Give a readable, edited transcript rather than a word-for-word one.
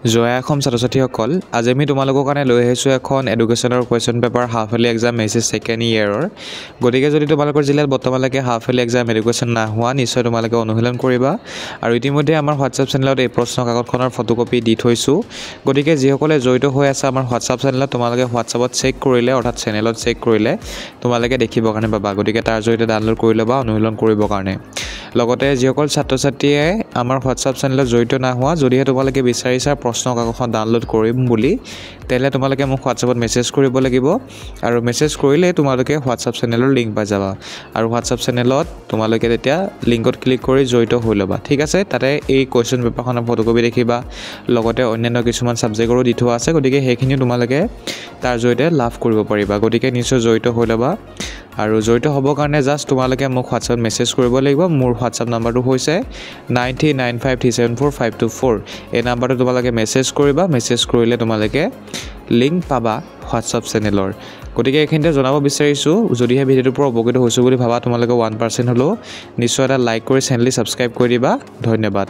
জয়া অসম ছাত্ৰ-ছাত্ৰীসকল আজি আমি তোমালোকৰ কাৰণে লৈ আহিছোঁ এখন এডুকেশ্যনৰ question paper half yearly exam message second ইয়েৰৰ গতিকে যদি তোমালোকৰ জিলাত বৰ্তমানলৈকে হাফ ইয়াৰলি এক্সাম এডুকেশ্যন না হোৱা নিশ্চয় তোমালোকে অনুশীলন কৰিবা আৰু ইতিমধ্যে আমাৰ হোৱাটছআপ চেনেলত এই প্ৰশ্ন কাকতখনৰ ফটোকপি দি থৈছোঁ গতিকে যিসকলে জড়িত হৈ আছে আমাৰ হোৱাটছআপ চেনেলত তোমালোকে হোৱাটছআপত চেক কৰিলে অৰ্থাৎ চেনেলত চেক কৰিলে তোমালোকে দেখিবৰ কাৰণে পাবা গতিকে তাৰ জৰিয়তে ডাউনলোড কৰি ল'বা অনুশীলন কৰিবৰ কাৰণে লগতে যিসকল ছাত্ৰ-ছাত্ৰীয়ে আমাৰ হোৱাটছআপ চেনেলত জড়িত না হোৱা যদিহে তোমালোকে বিচাৰিছা প্ৰশ্ন কাকতখন ডাউনলোড কৰিম বুলি তেলে তোমালোকে মোক হোৱাটছআপত মেছেজ কৰিব লাগিব আৰু মেছেজ কৰিলে তোমালোকে হোৱাটছআপ চেনেলৰ লিংক পাই যাবা আৰু হোৱাটছআপ চেনেলত তোমালোকে তেতিয়া লিংকত ক্লিক কৰি জড়িত হৈ ল'বা ঠিক আছে তাতে এই কুৱেশ্যন পেপাৰখনৰ ফটোকপি দেখিবা লগতে অন্যান্য কিছুমান সাবজেক্টৰো দি থোৱা আছে গতিকে সেইখিনি তোমালোকে তাৰ জৰিয়তে লাভ কৰিব পাৰিবা গতিকে নিশ্চয় জড়িত হৈ ল'বা আৰু জড়িত হ'বৰ কাৰণে জাষ্ট তোমালোকে মোক হোৱাটছআপত মেছেজ কৰিব লাগিব মোৰ হোৱাটছআপ নাম্বাৰটো হৈছে 9395374524 এই নাম্বাৰটো তোমালোকে মেছেজ কৰিবা মেছেজ কৰিলে তোমালোকে লিংক পাবা হোৱাটছআপ চেনেলৰ গতিকে এইখিনিতে জনাব বিচাৰিছোঁ যদিহে ভিডিঅ'টোৰ পৰা উপকৃত হৈছোঁ বুলি ভাবা তোমালোকে 1% হ'লেও নিশ্চয় এটা লাইক কৰি চেনেলটি ছাবস্ক্ৰাইব কৰি দিবা ধন্যবাদ